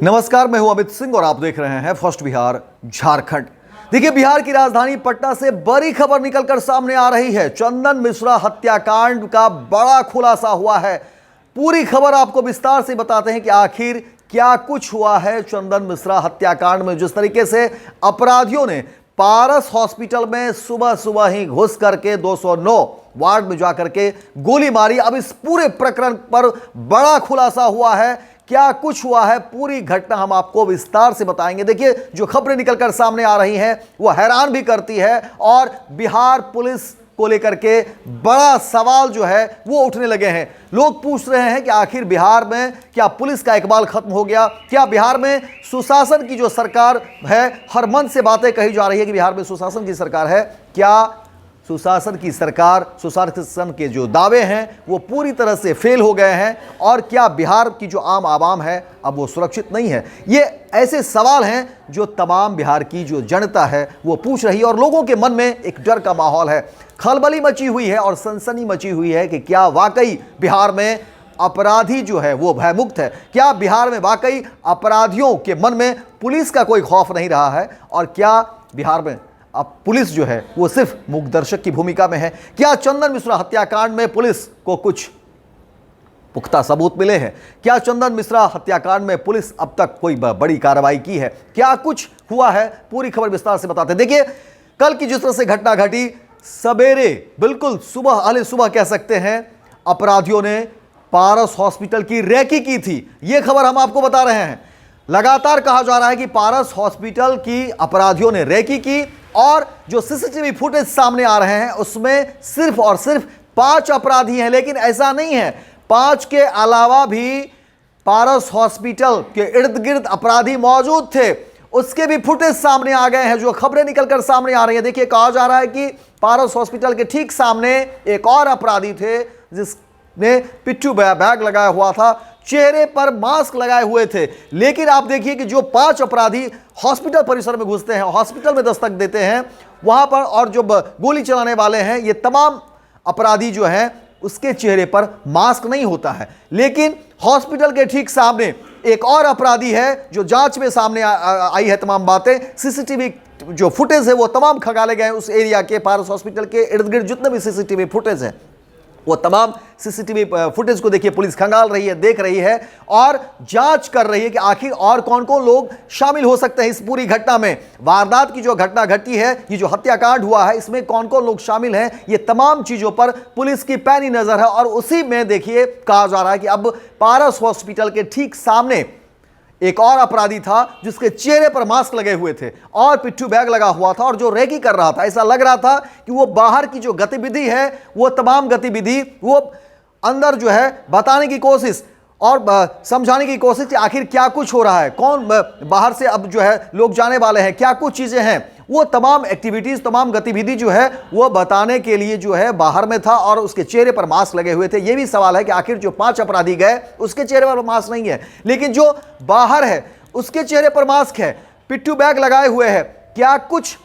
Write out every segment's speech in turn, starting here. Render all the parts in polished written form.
नमस्कार, मैं हूं अमित सिंह और आप देख रहे हैं फर्स्ट बिहार झारखंड। देखिए, बिहार की राजधानी पटना से बड़ी खबर निकलकर सामने आ रही है। चंदन मिश्रा हत्याकांड का बड़ा खुलासा हुआ है। पूरी खबर आपको विस्तार से बताते हैं कि आखिर क्या कुछ हुआ है चंदन मिश्रा हत्याकांड में। जिस तरीके से अपराधियों ने पारस हॉस्पिटल में सुबह सुबह ही घुस करके 209 वार्ड में जाकर के गोली मारी, अब इस पूरे प्रकरण पर बड़ा खुलासा हुआ है। क्या कुछ हुआ है, पूरी घटना हम आपको विस्तार से बताएंगे। देखिए, जो खबरें निकलकर सामने आ रही हैं वो हैरान भी करती है और बिहार पुलिस को लेकर के बड़ा सवाल जो है वो उठने लगे हैं। लोग पूछ रहे हैं कि आखिर बिहार में क्या पुलिस का इकबाल खत्म हो गया? क्या बिहार में सुशासन की जो सरकार है, हर मन से बातें कही जा रही है कि बिहार में सुशासन की सरकार है, क्या सुशासन की सरकार, सुशासन के जो दावे हैं वो पूरी तरह से फेल हो गए हैं? और क्या बिहार की जो आम आवाम है अब वो सुरक्षित नहीं है? ये ऐसे सवाल हैं जो तमाम बिहार की जो जनता है वो पूछ रही है और लोगों के मन में एक डर का माहौल है। खलबली मची हुई है और सनसनी मची हुई है कि क्या वाकई बिहार में अपराधी जो है वो भयमुक्त है? क्या बिहार में वाकई अपराधियों के मन में पुलिस का कोई खौफ नहीं रहा है? और क्या बिहार में अब पुलिस जो है वो सिर्फ मूकदर्शक की भूमिका में है? क्या चंदन मिश्रा हत्याकांड में पुलिस को कुछ पुख्ता सबूत मिले हैं? क्या चंदन मिश्रा हत्याकांड में पुलिस अब तक कोई बड़ी कार्रवाई की है? क्या कुछ हुआ है, पूरी खबर विस्तार से बताते हैं। देखिए, कल की जिस तरह से घटना घटी, सवेरे बिल्कुल सुबह आले सुबह कह सकते हैं, अपराधियों ने पारस हॉस्पिटल की रेकी की थी। यह खबर हम आपको बता रहे हैं। लगातार कहा जा रहा है कि पारस हॉस्पिटल की अपराधियों ने रेकी की और जो सीसीटीवी फुटेज सामने आ रहे हैं उसमें सिर्फ और सिर्फ 5 अपराधी हैं। लेकिन ऐसा नहीं है, 5 के अलावा भी पारस हॉस्पिटल के इर्द गिर्द अपराधी मौजूद थे, उसके भी फुटेज सामने आ गए हैं। जो खबरें निकलकर सामने आ रही है, देखिए, कहा जा रहा है कि पारस हॉस्पिटल के ठीक सामने एक और अपराधी थे जिसने पिट्ठू बैग लगाया हुआ था, चेहरे पर मास्क लगाए हुए थे। लेकिन आप देखिए कि जो 5 अपराधी हॉस्पिटल परिसर में घुसते हैं, हॉस्पिटल में दस्तक देते हैं वहां पर, और जो गोली चलाने वाले हैं, ये तमाम अपराधी जो हैं उसके चेहरे पर मास्क नहीं होता है। लेकिन हॉस्पिटल के ठीक सामने एक और अपराधी है जो जांच में सामने आई है तमाम बातें। सीसीटीवी जो फुटेज है वो तमाम खंगाले गए उस एरिया के, पारस हॉस्पिटल के इर्द गिर्द जितने भी सीसीटीवी फुटेज है वो तमाम सीसीटीवी फुटेज को देखिए पुलिस खंगाल रही है, देख रही है और जांच कर रही है कि आखिर और कौन कौन लोग शामिल हो सकते हैं इस पूरी घटना में। वारदात की जो घटना घटी है, ये जो हत्याकांड हुआ है, इसमें कौन कौन लोग शामिल हैं, ये तमाम चीजों पर पुलिस की पैनी नजर है। और उसी में देखिए कहा जा रहा है कि अब पारस हॉस्पिटल के ठीक सामने एक और अपराधी था जिसके चेहरे पर मास्क लगे हुए थे और पिट्ठू बैग लगा हुआ था और जो रेकी कर रहा था। ऐसा लग रहा था कि वो बाहर की जो गतिविधि है वो तमाम गतिविधि वो अंदर जो है बताने की कोशिश और समझाने की कोशिश कि आखिर क्या कुछ हो रहा है, कौन बाहर से अब जो है लोग जाने वाले हैं, क्या कुछ चीजें हैं, वो तमाम एक्टिविटीज, तमाम गतिविधि जो है वो बताने के लिए जो है बाहर में था और उसके चेहरे पर मास्क लगे हुए थे। ये भी सवाल है कि आखिर जो 5 अपराधी गए उसके चेहरे पर मास्क नहीं है, लेकिन जो बाहर है उसके चेहरे पर मास्क है, पिट्ठू बैग लगाए हुए है। क्या कुछ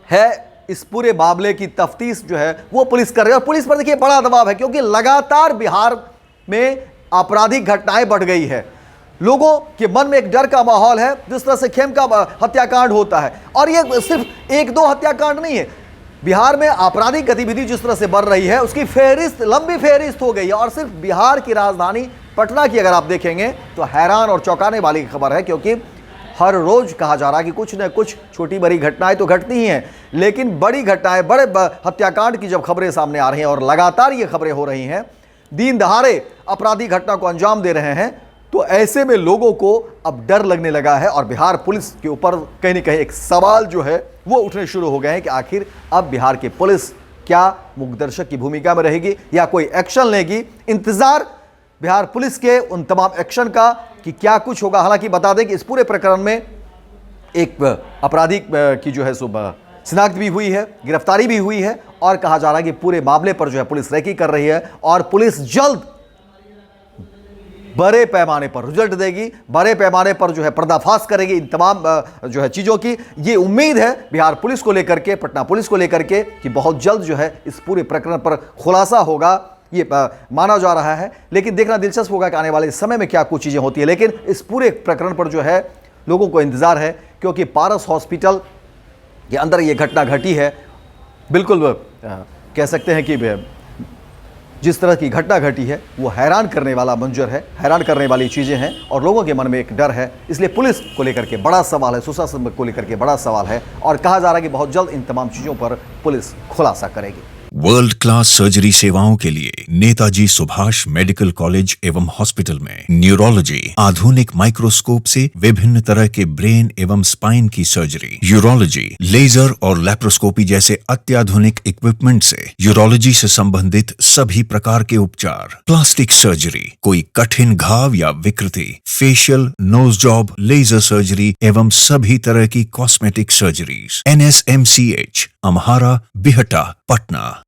है, इस पूरे मामले की तफ्तीश जो है वो पुलिस कर रही है। और पुलिस पर देखिए बड़ा दबाव है क्योंकि लगातार बिहार में आपराधिक घटनाएं बढ़ गई है। लोगों के मन में एक डर का माहौल है। जिस तरह से खेमका हत्याकांड होता है, और ये सिर्फ 1-2 हत्याकांड नहीं है, बिहार में आपराधिक गतिविधि जिस तरह से बढ़ रही है उसकी फेहरिस्त, लंबी फेहरिस्त हो गई है। और सिर्फ बिहार की राजधानी पटना की अगर आप देखेंगे तो हैरान और चौंकाने वाली खबर है, क्योंकि हर रोज कहा जा रहा है कि कुछ न कुछ छोटी बड़ी घटनाएं तो घटती ही हैं, लेकिन बड़ी घटनाएं, बड़े हत्याकांड की जब खबरें सामने आ रही हैं और लगातार ये खबरें हो रही हैं, दिन दहाड़े अपराधी घटना को अंजाम दे रहे हैं, तो ऐसे में लोगों को अब डर लगने लगा है और बिहार पुलिस के ऊपर कहीं न कहीं एक सवाल जो है वो उठने शुरू हो गए हैं कि आखिर अब बिहार की पुलिस क्या मूकदर्शक की भूमिका में रहेगी या कोई एक्शन लेगी। इंतजार बिहार पुलिस के उन तमाम एक्शन का कि क्या कुछ होगा। हालांकि बता दें कि इस पूरे प्रकरण में एक अपराधी की जो है सो शिनाख्त भी हुई है, गिरफ्तारी भी हुई है और कहा जा रहा है कि पूरे मामले पर जो है पुलिस रेकी कर रही है और पुलिस जल्द बड़े पैमाने पर रिजल्ट देगी, बड़े पैमाने पर जो है पर्दाफाश करेगी इन तमाम जो है चीज़ों की। ये उम्मीद है बिहार पुलिस को लेकर के, पटना पुलिस को लेकर के कि बहुत जल्द जो है इस पूरे प्रकरण पर खुलासा होगा। ये माना जा रहा है। लेकिन देखना दिलचस्प होगा कि आने वाले समय में क्या कुछ चीज़ें होती है। लेकिन इस पूरे प्रकरण पर जो है लोगों को इंतजार है, क्योंकि पारस हॉस्पिटल के अंदर ये घटना घटी है। बिल्कुल कह सकते हैं कि जिस तरह की घटना घटी है वो हैरान करने वाला मंजर है, हैरान करने वाली चीज़ें हैं और लोगों के मन में एक डर है। इसलिए पुलिस को लेकर के बड़ा सवाल है, सुशासन को लेकर के बड़ा सवाल है और कहा जा रहा है कि बहुत जल्द इन तमाम चीज़ों पर पुलिस खुलासा करेगी। वर्ल्ड क्लास सर्जरी सेवाओं के लिए नेताजी सुभाष मेडिकल कॉलेज एवं हॉस्पिटल में न्यूरोलॉजी, आधुनिक माइक्रोस्कोप से विभिन्न तरह के ब्रेन एवं स्पाइन की सर्जरी, यूरोलॉजी, लेजर और लैप्रोस्कोपी जैसे अत्याधुनिक इक्विपमेंट से यूरोलॉजी से संबंधित सभी प्रकार के उपचार, प्लास्टिक सर्जरी, कोई कठिन घाव या विकृति, facial, nose job, laser surgery एवं सभी तरह की cosmetic surgeries. NSMCH, Amhara, Bihta, Patna.